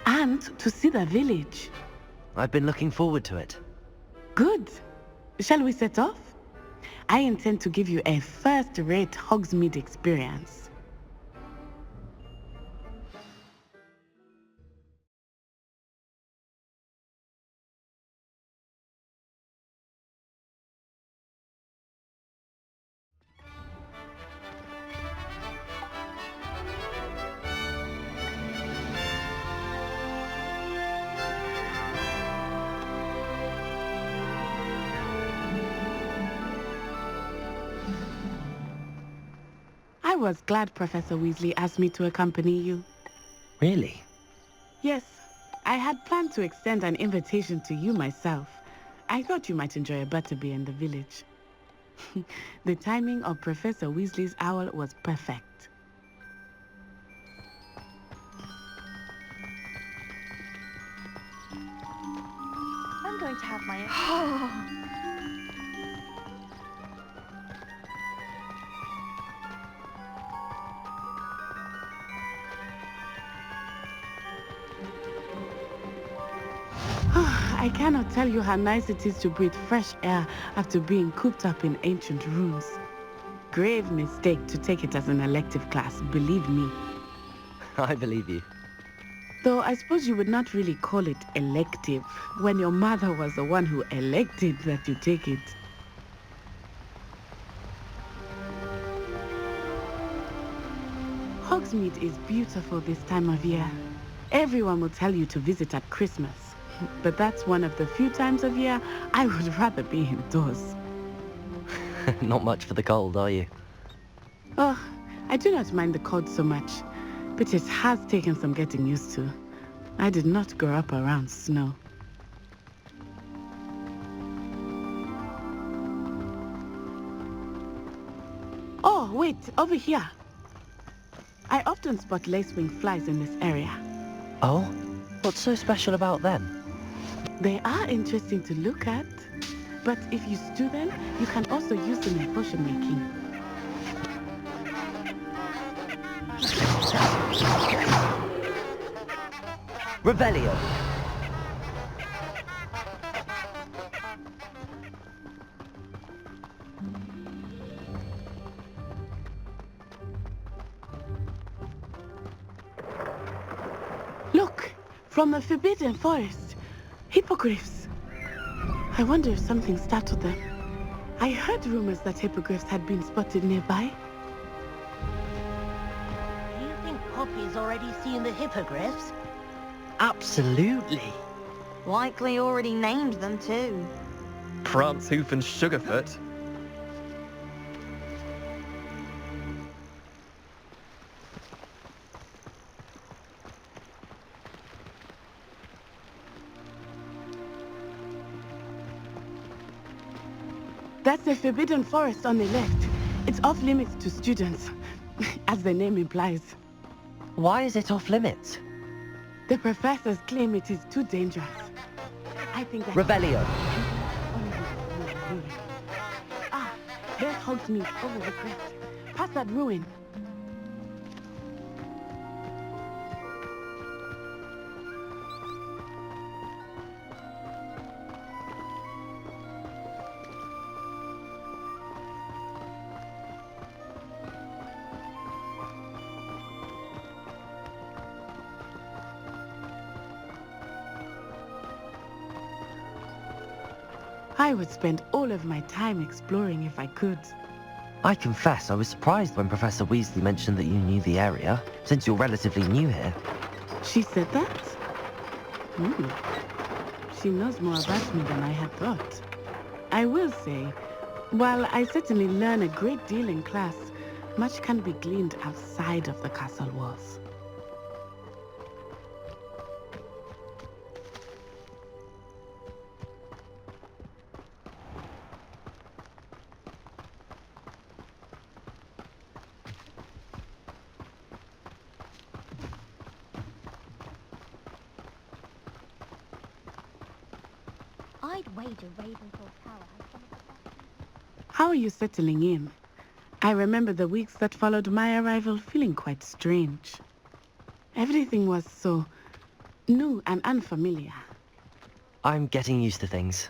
And to see the village. I've been looking forward to it. Good. Shall we set off? I intend to give you a first-rate Hogsmeade experience. I was glad Professor Weasley asked me to accompany you. Really? Yes, I had planned to extend an invitation to you myself. I thought you might enjoy a butterbeer in the village. The timing of Professor Weasley's owl was perfect. I'm going to have my own. I cannot tell you how nice it is to breathe fresh air after being cooped up in ancient rooms. Grave mistake to take it as an elective class, believe me. I believe you. Though I suppose you would not really call it elective when your mother was the one who elected that you take it. Hogsmeade is beautiful this time of year. Everyone will tell you to visit at Christmas. But that's one of the few times of year I would rather be indoors. Not much for the cold, are you? Oh, I do not mind the cold so much, but it has taken some getting used to. I did not grow up around snow. Oh, wait, over here. I often spot lacewing flies in this area. Oh? What's so special about them? They are interesting to look at, but if you stew them, you can also use them in potion making. Revelio. From the Forbidden Forest. Hippogriffs. I wonder if something startled them. I heard rumors that hippogriffs had been spotted nearby. Do you think Poppy's already seen the hippogriffs? Absolutely. Likely already named them too. Prance, Hoof and Sugarfoot. That's the Forbidden Forest on the left. It's off limits to students, as the name implies. Why is it off limits? The professors claim it is too dangerous. I think that... Rebellion. Ah, there's Hogsmeade over the crest. Past that ruin. I would spend all of my time exploring if I could. I confess I was surprised when Professor Weasley mentioned that you knew the area, since you're relatively new here. She said that? She knows more about me than I had thought. I will say, while I certainly learn a great deal in class, much can be gleaned outside of the castle walls. I'd wager Ravenclaw Tower has some of the best. How are you settling in? I remember the weeks that followed my arrival feeling quite strange. Everything was so new and unfamiliar. I'm getting used to things.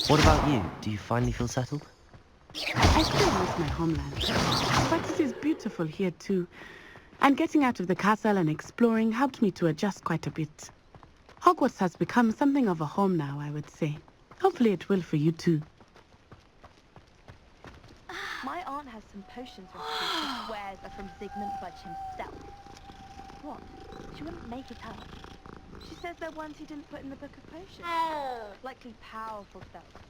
What about you? Do you finally feel settled? I still miss my homeland, but it is beautiful here too. And getting out of the castle and exploring helped me to adjust quite a bit. Hogwarts has become something of a home now, I would say. Hopefully it will for you too. My aunt has some potions recipes she swears are from Zygmunt Budge himself. What? She wouldn't make it up. She says they're ones he didn't put in the Book of Potions. Likely powerful spells for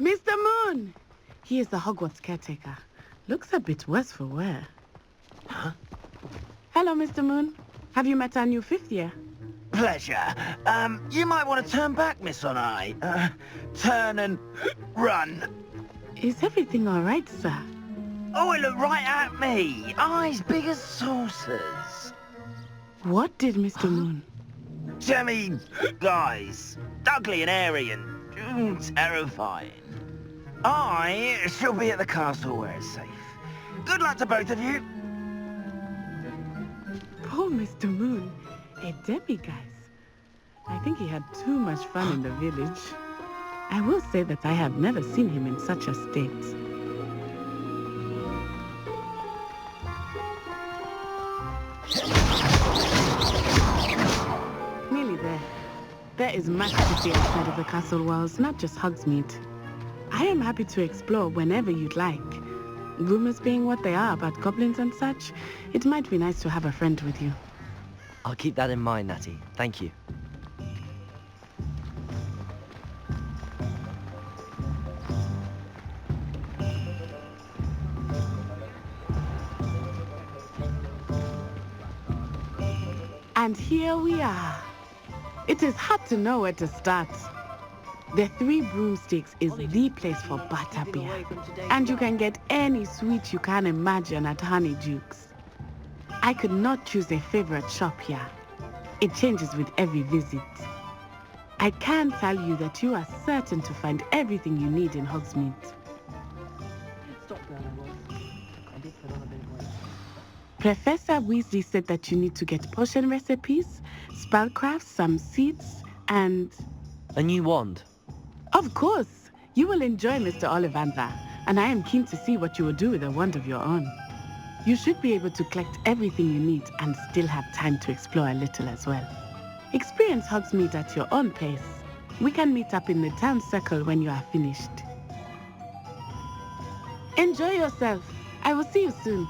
complexion. Mr. Moon! He is the Hogwarts caretaker. Looks a bit worse for wear. Huh? Hello, Mr. Moon. Have you met our new fifth year? Pleasure. You might want to turn back, Miss On-Eye. Turn and run. Is everything all right, sir? Oh, it looked right at me. Eyes big as saucers. What did Mr. Moon? Jemmy guys. Ugly and airy and terrifying. I shall be at the castle where it's safe. Good luck to both of you. Poor Mr. Moon. A demiguise. I think he had too much fun in the village. I will say that I have never seen him in such a state. Nearly there. There is much to see outside of the castle walls, not just Hogsmeade. I am happy to explore whenever you'd like. Rumors being what they are about goblins and such, it might be nice to have a friend with you. I'll keep that in mind, Natty. Thank you. And here we are. It is hard to know where to start. The Three Broomsticks is the place for butterbeer. And you can get any sweet you can imagine at Honeydukes. I could not choose a favorite shop here. It changes with every visit. I can tell you that you are certain to find everything you need in Hogsmeade. Professor Weasley said that you need to get potion recipes, spellcrafts, some seeds, and... A new wand? Of course! You will enjoy Mr. Ollivander, and I am keen to see what you will do with a wand of your own. You should be able to collect everything you need and still have time to explore a little as well. Experience Hogsmeade at your own pace. We can meet up in the town circle when you are finished. Enjoy yourself. I will see you soon.